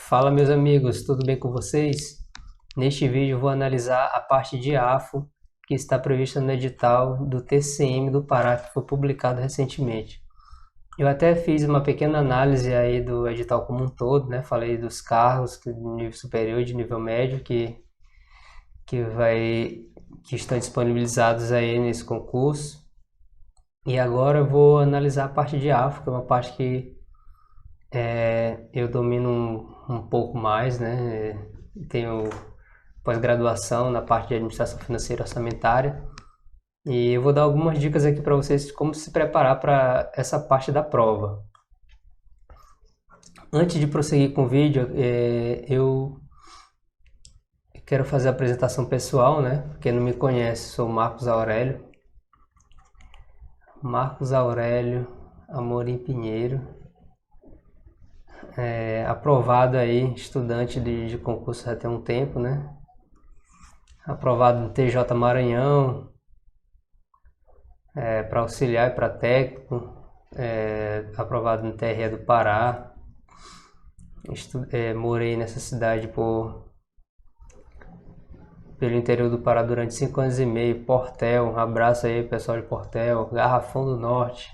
Fala meus amigos, tudo bem com vocês? Neste vídeo eu vou analisar a parte de AFO que está prevista no edital do TCM do Pará, que foi publicado recentemente. Eu até fiz uma pequena análise aí do edital como um todo, né? Falei dos cargos de nível superior e de nível médio que estão disponibilizados aí nesse concurso. E agora eu vou analisar a parte de AFO, que é uma parte que eu domino um pouco mais, né? Tenho pós-graduação na parte de administração financeira e orçamentária. E eu vou dar algumas dicas aqui para vocês de como se preparar para essa parte da prova. Antes de prosseguir com o vídeo, eu quero fazer a apresentação pessoal, né? Quem não me conhece, sou Marcos Aurélio. Marcos Aurélio Amorim Pinheiro. Aprovado aí, estudante de concurso já tem um tempo, né? Aprovado no TJ Maranhão, para auxiliar e para técnico, aprovado no TRE do Pará. Morei nessa cidade pelo interior do Pará durante 5 anos e meio. Portel, um abraço aí pessoal de Portel. Garrafão do Norte,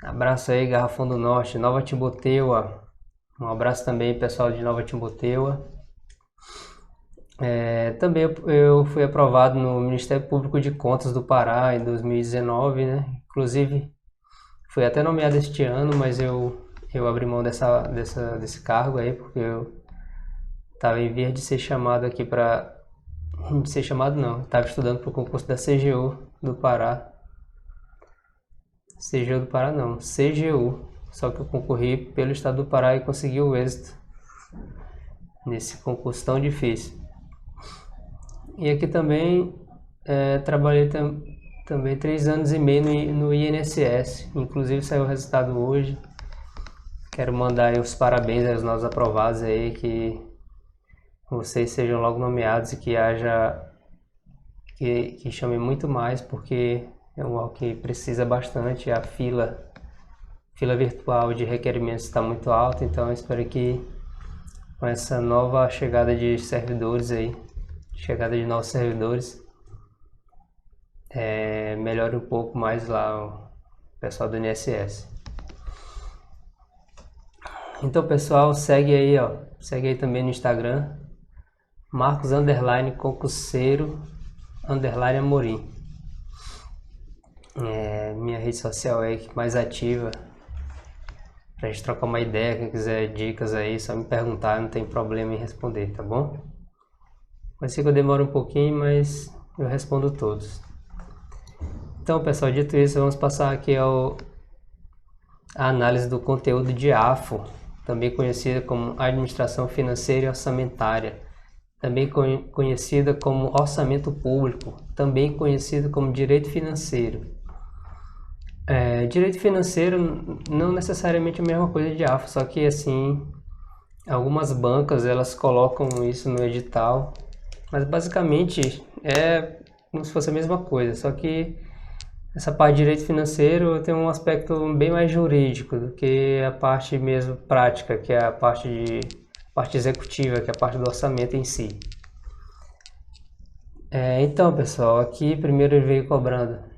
abraço aí Garrafão do Norte. Nova Timboteua, um abraço também pessoal de Nova Timboteua. Também eu fui aprovado no Ministério Público de Contas do Pará em 2019, né? Inclusive fui até nomeado este ano, mas eu abri mão desse cargo aí, porque eu estava em vias de ser chamado aqui para... ser chamado não, estava estudando para o concurso da CGU do Pará. CGU do Pará não, CGU. Só que eu concorri pelo estado do Pará e consegui o êxito nesse concurso tão difícil. E aqui também trabalhei também 3 anos e meio no INSS. Inclusive saiu o resultado hoje. Quero mandar aí os parabéns aos novos aprovados aí, que vocês sejam logo nomeados e que chame muito mais, porque é algo que precisa bastante. A fila virtual de requerimentos está muito alta, então eu espero que com essa nova chegada de servidores aí, chegada de novos servidores, melhore um pouco mais lá o pessoal do INSS. Então pessoal, segue aí também no Instagram, Marcos_concurseiro_Amorim. Minha rede social é mais ativa, pra gente trocar uma ideia. Quem quiser dicas aí, só me perguntar, não tem problema em responder, tá bom? Pode ser que eu demore um pouquinho, mas eu respondo todos. Então pessoal, dito isso, vamos passar aqui a análise do conteúdo de AFO, também conhecida como Administração Financeira e Orçamentária, também conhecida como Orçamento Público, também conhecida como Direito Financeiro. Direito Financeiro não necessariamente é a mesma coisa de AFO, só que assim, algumas bancas elas colocam isso no edital, mas basicamente é como se fosse a mesma coisa, só que essa parte de direito financeiro tem um aspecto bem mais jurídico do que a parte mesmo prática, que é a parte executiva, que é a parte do orçamento em si. Então pessoal, aqui primeiro ele veio cobrando,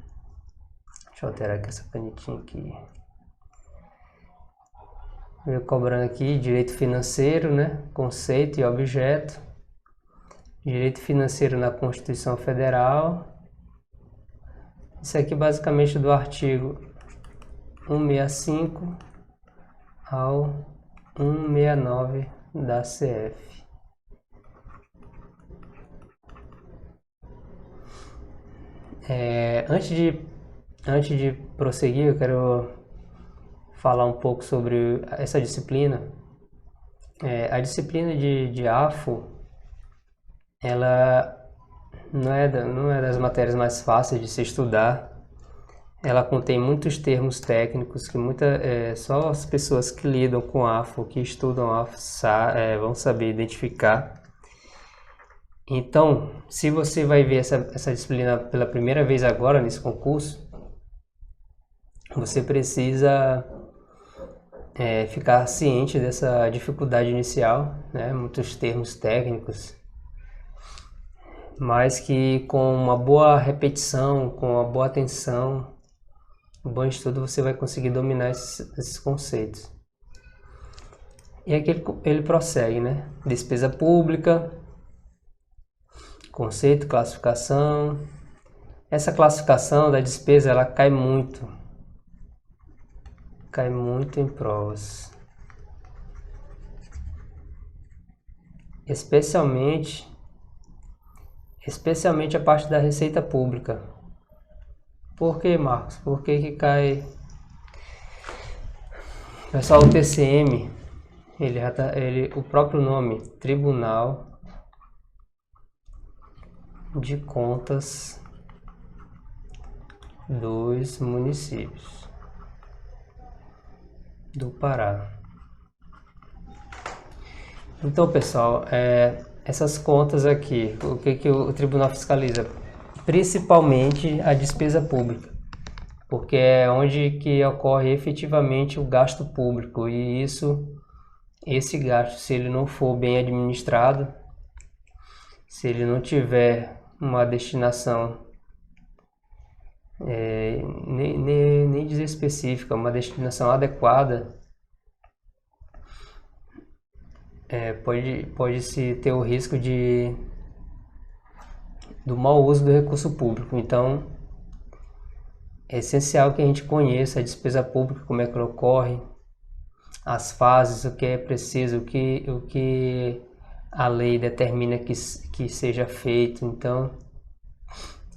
deixa eu alterar aqui essa canetinha aqui, veio cobrando aqui direito financeiro, né, conceito e objeto, direito financeiro na Constituição Federal. Isso aqui basicamente do artigo 165 ao 169 da CF. Antes de prosseguir, eu quero falar um pouco sobre essa disciplina. A disciplina de AFO, ela não é das matérias mais fáceis de se estudar. Ela contém muitos termos técnicos que só as pessoas que lidam com AFO, que estudam AFO, vão saber identificar. Então, se você vai ver essa disciplina pela primeira vez agora nesse concurso, você precisa ficar ciente dessa dificuldade inicial, né? Muitos termos técnicos, mas que com uma boa repetição, com uma boa atenção, um bom estudo, você vai conseguir dominar esses conceitos. E aqui ele prossegue, né? Despesa pública, conceito, classificação. Essa classificação da despesa, ela cai muito em provas. Especialmente a parte da receita pública. Por que, Marcos? Por que cai? Pessoal, o TCM, o próprio nome, Tribunal de Contas dos Municípios do Pará. Então, pessoal, essas contas aqui, o que o tribunal fiscaliza? Principalmente a despesa pública, porque é onde que ocorre efetivamente o gasto público, e esse gasto, se ele não for bem administrado, se ele não tiver uma destinação, nem dizer específica, uma destinação adequada, pode-se ter o risco do mau uso do recurso público. Então, é essencial que a gente conheça a despesa pública, como é que ela ocorre, as fases, o que é preciso, o que a lei determina que seja feito. Então,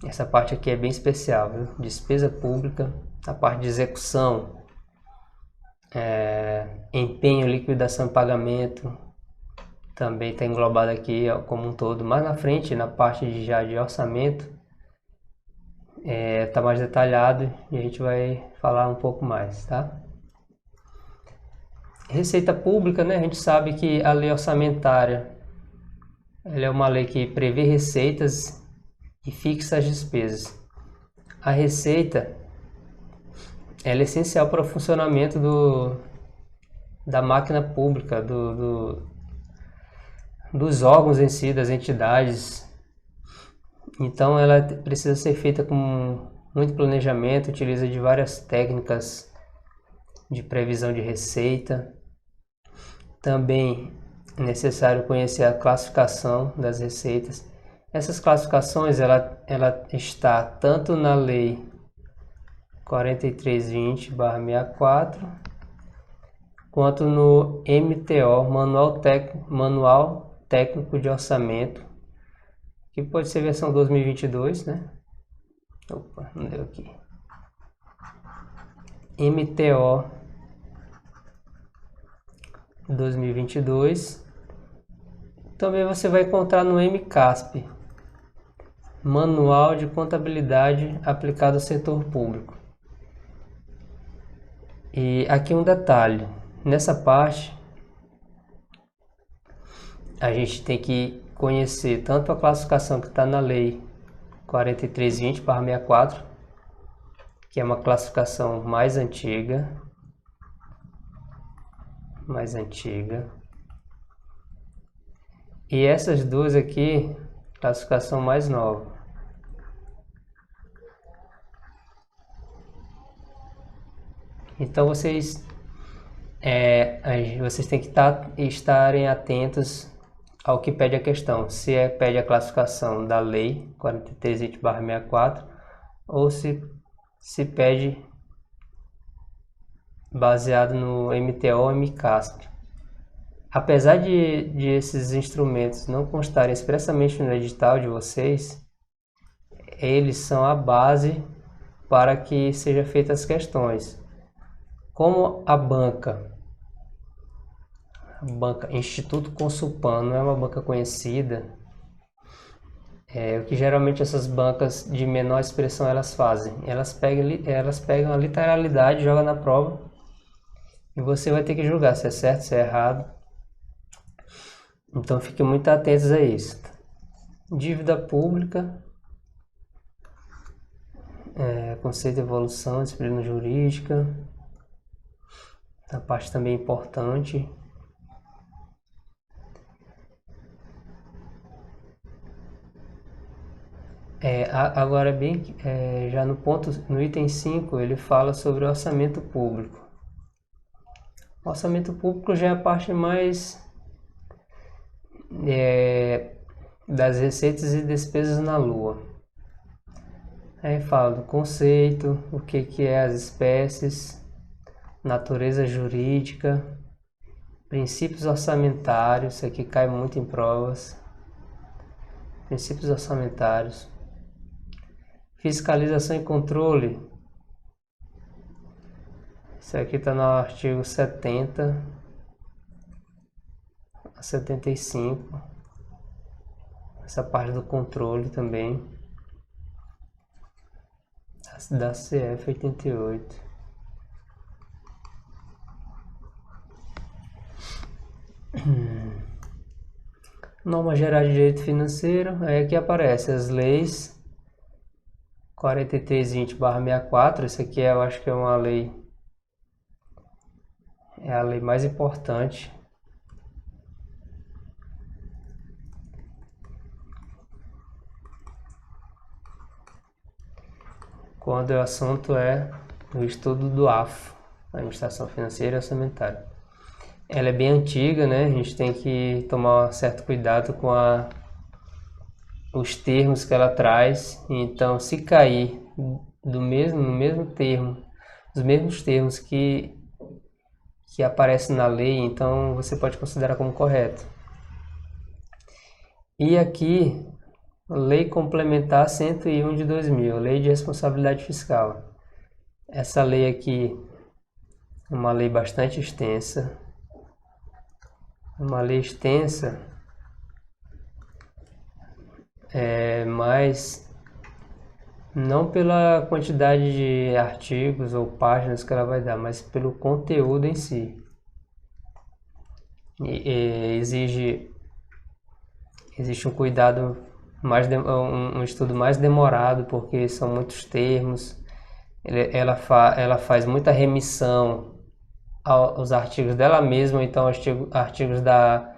essa parte aqui é bem especial, viu? Despesa pública, a parte de execução, empenho, liquidação e pagamento, também está englobado aqui como um todo. Mais na frente, na parte de orçamento, está mais detalhado e a gente vai falar um pouco mais, tá? Receita pública, né? A gente sabe que a lei orçamentária, ela é uma lei que prevê receitas e fixa as despesas. A receita, ela é essencial para o funcionamento da máquina pública, dos órgãos em si, das entidades. Então ela precisa ser feita com muito planejamento, utiliza de várias técnicas de previsão de receita. Também é necessário conhecer a classificação das receitas. Essas classificações ela está tanto na lei 4320/64 quanto no MTO, Manual Técnico de Orçamento, que pode ser versão 2022, né? Opa, não deu aqui. MTO 2022. Também você vai encontrar no MCASP, Manual de Contabilidade aplicado ao setor público. E aqui um detalhe, nessa parte a gente tem que conhecer tanto a classificação que está na lei 4320/64, que é uma classificação mais antiga, e essas duas aqui, classificação mais nova. Então vocês têm que estarem atentos ao que pede a questão, se pede a classificação da lei 4320/64 ou se pede baseado no MTO ou MCASP. Apesar de esses instrumentos não constarem expressamente no edital de vocês, eles são a base para que sejam feitas as questões. Como a banca Instituto Consulpan não é uma banca conhecida, o que geralmente essas bancas de menor expressão elas fazem? Elas pegam a literalidade, jogam na prova e você vai ter que julgar se é certo, se é errado. Então fiquem muito atentos a isso. Dívida pública, conceito de evolução, disciplina jurídica, A parte também importante. Agora já no item 5, ele fala sobre o orçamento público. O orçamento público já é a parte mais das receitas e despesas na Lua. Aí fala do conceito, o que é as espécies, natureza jurídica, princípios orçamentários, isso aqui cai muito em provas. Princípios orçamentários. Fiscalização e controle. Isso aqui está no artigo 70 a 75. Essa parte do controle também. Da CF 88. Normas gerais de direito financeiro. Aí aqui aparece as leis 4320/64. Isso aqui eu acho que é uma lei. É a lei mais importante. Quando o assunto é o estudo do AFO, Administração Financeira e Orçamentária. Ela é bem antiga, né? A gente tem que tomar certo cuidado com os termos que ela traz. Então, se cair no mesmo termo, os mesmos termos que aparecem na lei, então você pode considerar como correto. E aqui, Lei Complementar 101 de 2000, Lei de Responsabilidade Fiscal. Essa lei aqui é uma lei bastante extensa. Uma lei extensa, mas não pela quantidade de artigos ou páginas que ela vai dar, mas pelo conteúdo em si. Existe um cuidado, um estudo mais demorado, porque são muitos termos. Ela faz muita remissão aos artigos dela mesma, então artigos da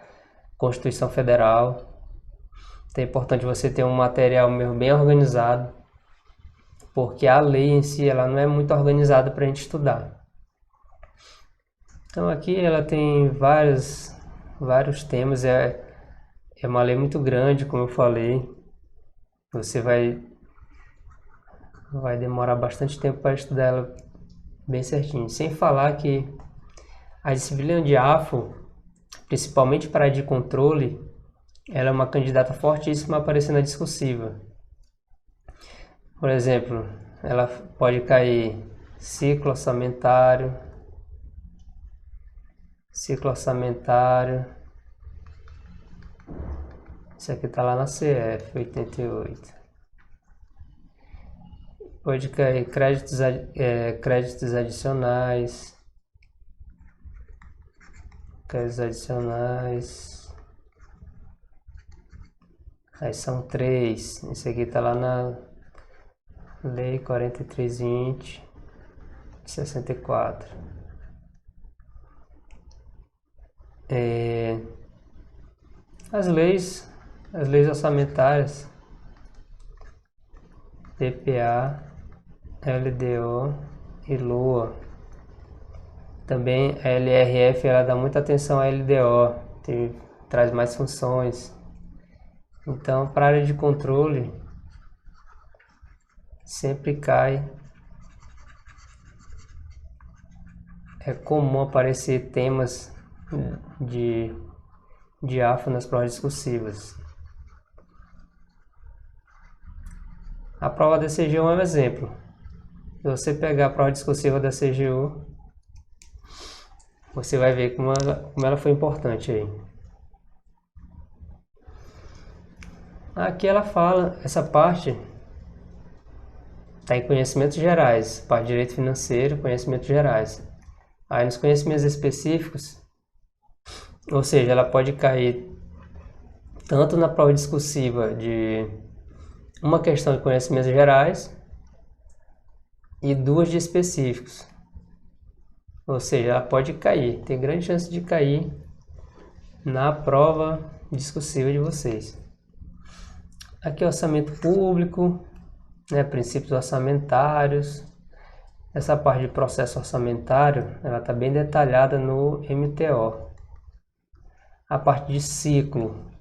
Constituição Federal. Então é importante você ter um material bem organizado, porque a lei em si ela não é muito organizada para a gente estudar. Então aqui ela tem vários temas, é uma lei muito grande, como eu falei. Você vai demorar bastante tempo para estudar ela bem certinho. Sem falar que a disciplina de AFO, principalmente para a de controle, ela é uma candidata fortíssima a aparecer na discursiva. Por exemplo, ela pode cair ciclo orçamentário. Isso aqui está lá na CF 88. Pode cair créditos adicionais. Aí são 3. Esse aqui está lá na Lei 4320 de 64. As leis orçamentárias, PPA, LDO e LOA. Também a LRF ela dá muita atenção à LDO, traz mais funções. Então, para a área de controle, sempre cai. É comum aparecer temas de AFO nas provas discursivas. A prova da CGU é um exemplo. Se você pegar a prova discursiva da CGU, você vai ver como ela foi importante aí. Aqui ela fala, essa parte está em conhecimentos gerais, parte de direito financeiro, conhecimentos gerais. Aí nos conhecimentos específicos, ou seja, ela pode cair tanto na prova discursiva de uma questão de conhecimentos gerais e 2 de específicos. Ou seja, ela pode cair, tem grande chance de cair na prova discursiva de vocês. Aqui é orçamento público, né, princípios orçamentários. Essa parte de processo orçamentário, ela está bem detalhada no MTO. A parte de ciclo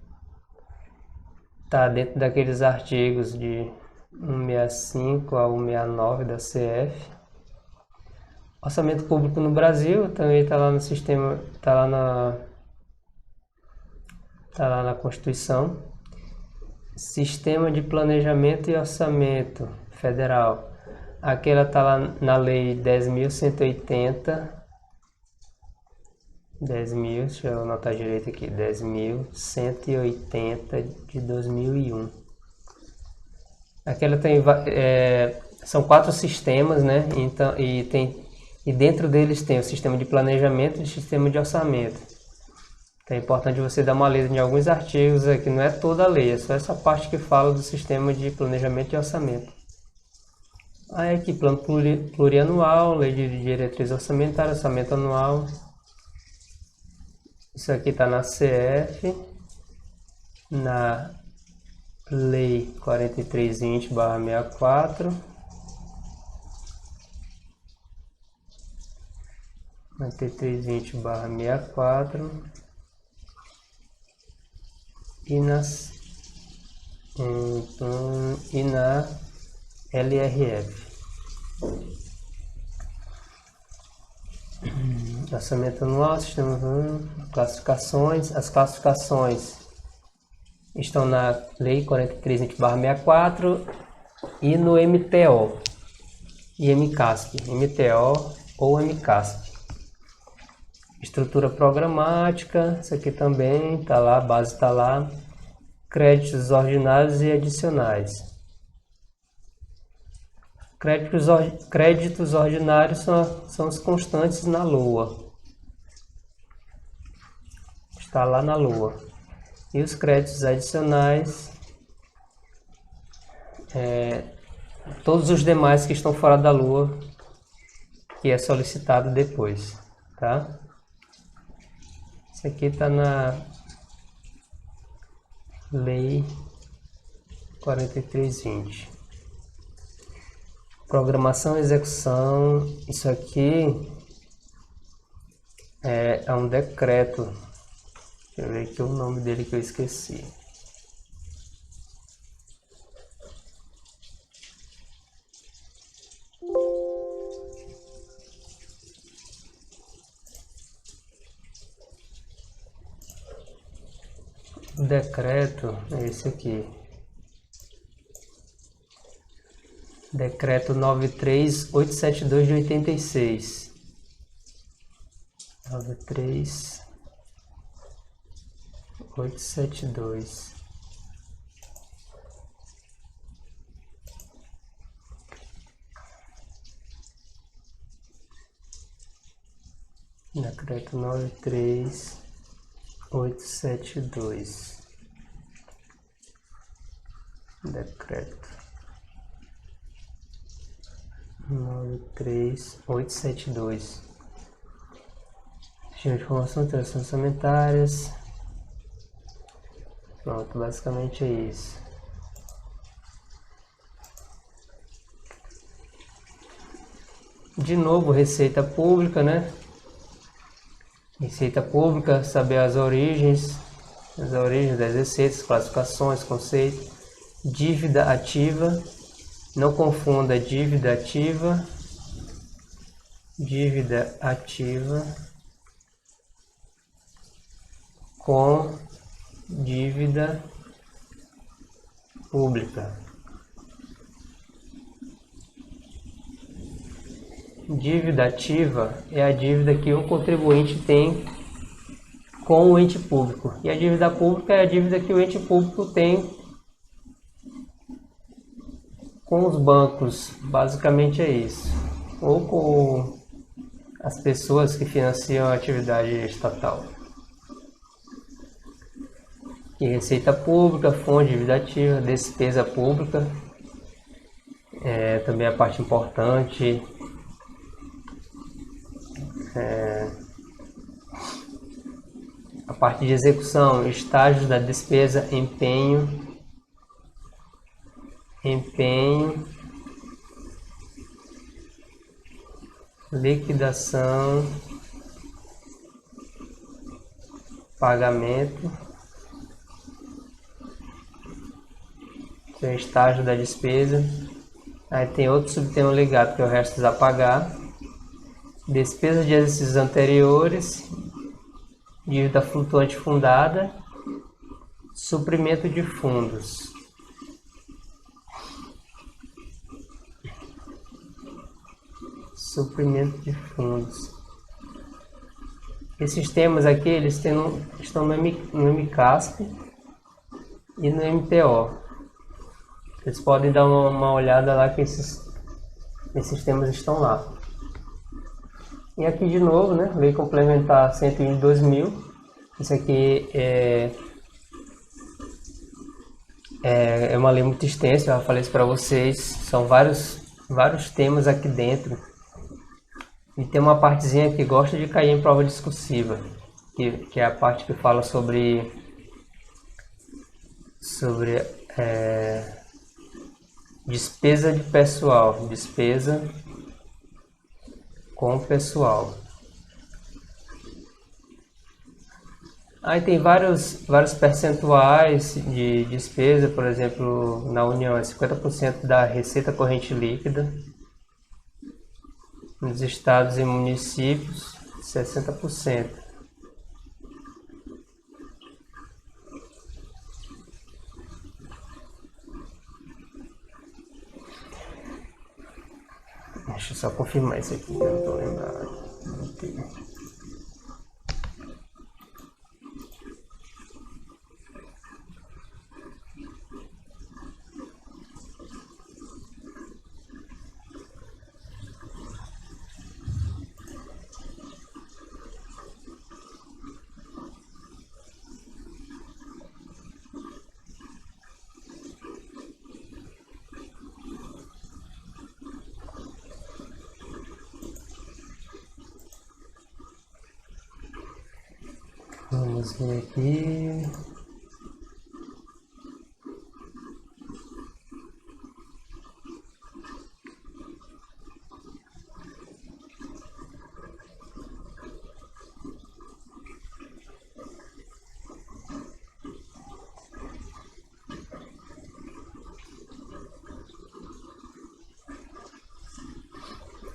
está dentro daqueles artigos de 165 a 169 da CF. Orçamento público no Brasil também está lá no sistema, está lá na Constituição. Sistema de Planejamento e Orçamento Federal. Aqui ela está lá na Lei 10.180. 10.000, deixa eu anotar direito aqui, 10.180 de 2001. Aqui ela tem, são 4 sistemas, né? Então, e dentro deles tem o sistema de planejamento e o sistema de orçamento. Então é importante você dar uma lida em alguns artigos aqui, não é toda a lei, é só essa parte que fala do sistema de planejamento e orçamento. Aí aqui, plano plurianual, lei de diretriz orçamentária, orçamento anual. Isso aqui está na CF, na Lei 4320/64. 4320/64 e na LRF. Orçamento anual, sistema, classificações. As classificações estão na Lei 4320/64 e no MTO e MCASP, MTO ou MCASP. Estrutura programática, isso aqui também está lá, a base está lá. Créditos ordinários e adicionais. Créditos ordinários são os constantes na LOA. Está lá na LOA. E os créditos adicionais, todos os demais que estão fora da LOA, que é solicitado depois, tá? Isso aqui está na Lei 4320. Programação e execução, isso aqui é um decreto. Deixa eu ver aqui o nome dele que eu esqueci. O decreto é esse aqui. Decreto 93872 de 86. 93872. Decreto 93872. Decreto 93872. Sistema de informação, transações orçamentárias. Pronto, basicamente é isso. De novo, receita pública, né? Receita pública, saber as origens das receitas, classificações, conceitos. Dívida ativa. Não confunda dívida ativa com dívida pública. Dívida ativa é a dívida que o contribuinte tem com o ente público. E a dívida pública é a dívida que o ente público tem com os bancos, basicamente é isso. Ou com as pessoas que financiam a atividade estatal. E receita pública, fonte, dívida ativa, despesa pública. Também a parte importante. parte de execução, estágios da despesa, empenho, liquidação, pagamento, tem o estágio da despesa. Aí tem outro subtema ligado, que é o restos a pagar, despesa de exercícios anteriores, dívida flutuante fundada, suprimento de fundos. Suprimento de fundos. Esses temas aqui, eles estão no MCASP e no MTO. Vocês podem dar uma olhada lá que esses temas estão lá. E aqui de novo, né, Lei Complementar 101 de 2000. Isso aqui é uma lei muito extensa, eu já falei isso para vocês. São vários temas aqui dentro. E tem uma partezinha que gosta de cair em prova discursiva, que é a parte que fala sobre despesa de pessoal, despesa com pessoal. Aí tem vários percentuais de despesa, por exemplo, na União é 50% da receita corrente líquida, nos estados e municípios 60%. Deixa eu só confirmar isso aqui, que eu não tô lembrado. Vamos ver aqui.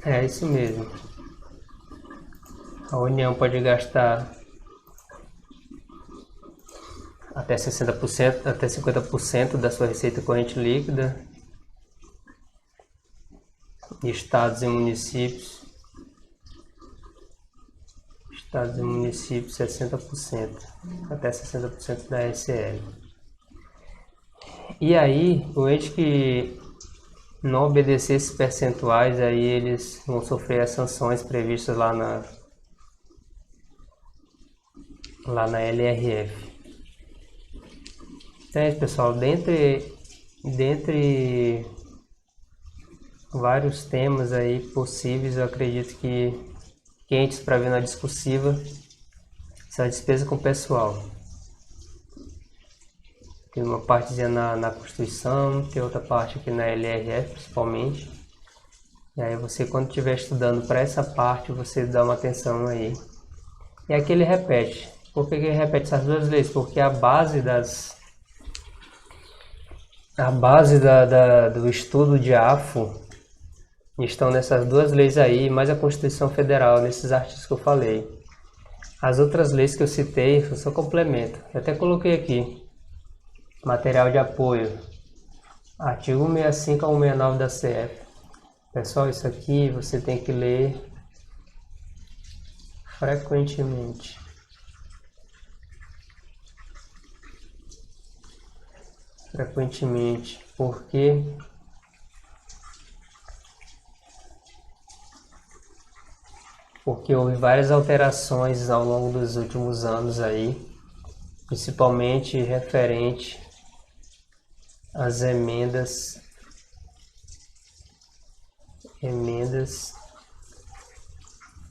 É isso mesmo. A União pode gastar até 60%, até 50% da sua receita corrente líquida. Estados e municípios 60%, até 60% da SL. E aí, o ente que não obedecer esses percentuais, aí eles vão sofrer as sanções previstas lá na LRF. Então é isso, pessoal, dentre vários temas aí possíveis, eu acredito que quentes para ver na discursiva são a despesa com pessoal. Tem uma partezinha na Constituição, tem outra parte aqui na LRF principalmente. E aí você, quando estiver estudando para essa parte, você dá uma atenção aí. E aqui ele repete. Por que ele repete essas duas leis? Porque a base do estudo de AFO estão nessas duas leis aí, mais a Constituição Federal, nesses artigos que eu falei. As outras leis que eu citei, eu só complemento. Eu até coloquei aqui. Material de apoio. Artigo 165 a 169 da CF. Pessoal, isso aqui você tem que ler frequentemente. Porque houve várias alterações ao longo dos últimos anos aí, principalmente referente às emendas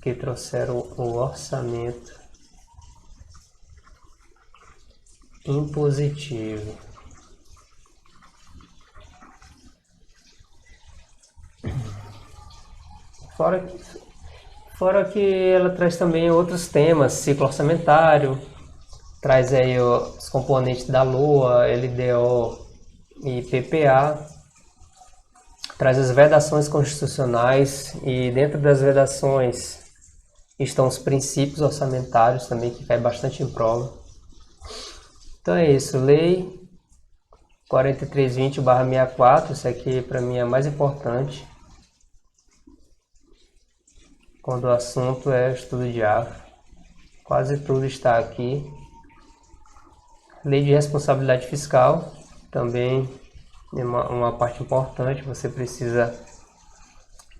que trouxeram o orçamento impositivo. Fora que ela traz também outros temas, ciclo orçamentário, traz aí os componentes da LOA, LDO e PPA, traz as vedações constitucionais e dentro das vedações estão os princípios orçamentários também, que cai bastante em prova. Então é isso, Lei 4320/64, isso aqui para mim é mais importante quando o assunto é estudo de AFA. Quase tudo está aqui. Lei de responsabilidade fiscal, também é uma parte importante, você precisa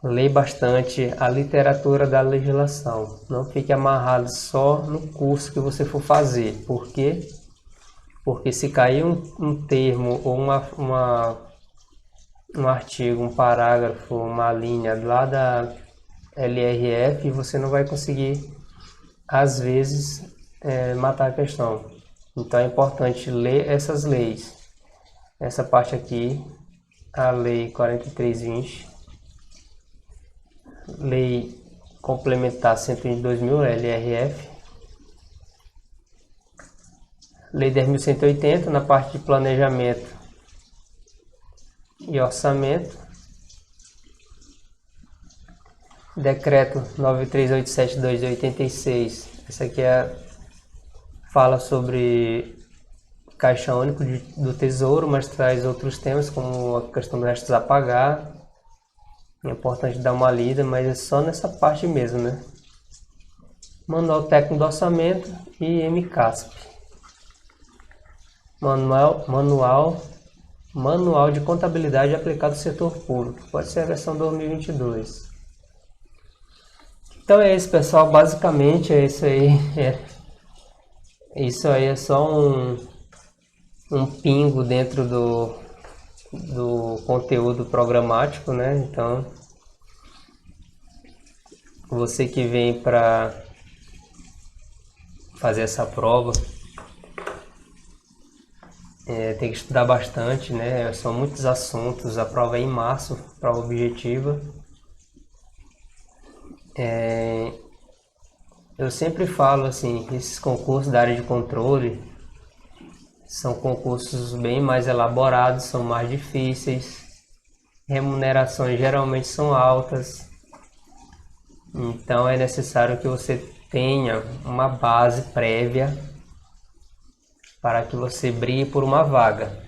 ler bastante a literatura da legislação. Não fique amarrado só no curso que você for fazer. Por quê? Porque se cair um termo ou um artigo, um parágrafo, uma linha lá da LRF, você não vai conseguir, às vezes, matar a questão. Então é importante ler essas leis. Essa parte aqui, a Lei 4320, Lei Complementar 122.000, LRF, Lei 10.180, na parte de planejamento e orçamento, Decreto 9387/2 de 86, essa aqui fala sobre Caixa Único do Tesouro, mas traz outros temas como a questão dos restos a pagar. É importante dar uma lida, mas é só nessa parte mesmo, né? Manual Técnico do Orçamento e MCASP. Manual de Contabilidade aplicado ao setor público. Pode ser a versão 2022. Então é isso, pessoal. Basicamente é isso aí. Isso aí é só um pingo dentro do conteúdo programático, né? Então, você que vem para fazer essa prova, tem que estudar bastante, né? São muitos assuntos. A prova é em março, prova objetiva. Eu sempre falo assim, esses concursos da área de controle são concursos bem mais elaborados, são mais difíceis, remunerações geralmente são altas, então é necessário que você tenha uma base prévia para que você brigue por uma vaga.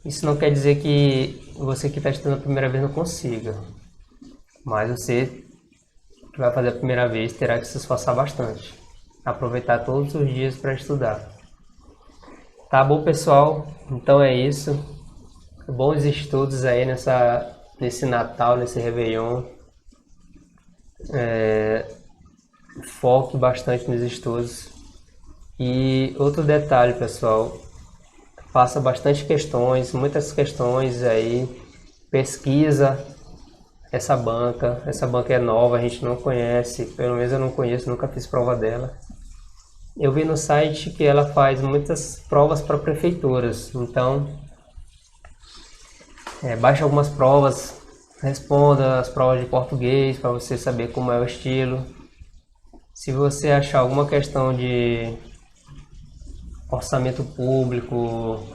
Isso não quer dizer que você que está estudando a primeira vez não consiga, mas você que vai fazer a primeira vez terá que se esforçar bastante, aproveitar todos os dias para estudar. Tá bom, pessoal? Então é isso. Bons estudos aí nesse Natal, nesse Réveillon. Foque bastante nos estudos. E outro detalhe, pessoal, faça bastante questões, muitas questões aí, pesquisa essa banca é nova, a gente não conhece, pelo menos eu não conheço, nunca fiz prova dela. Eu vi no site que ela faz muitas provas para prefeituras, então baixe algumas provas, responda as provas de português para você saber como é o estilo. Se você achar alguma questão de orçamento público,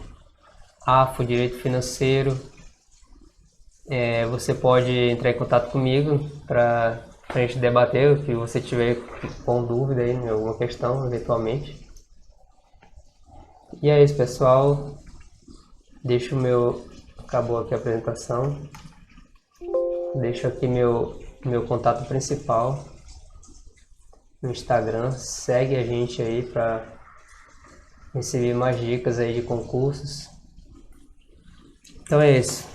AFO, direito financeiro, você pode entrar em contato comigo para a gente debater o que você tiver com dúvida aí em alguma questão, eventualmente. E é isso, pessoal. Acabou aqui a apresentação. Deixo aqui meu contato principal no Instagram. Segue a gente aí para receber mais dicas aí de concursos. Então é isso.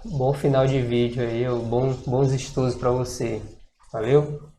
Bom final de vídeo aí, bons estudos para você. Valeu?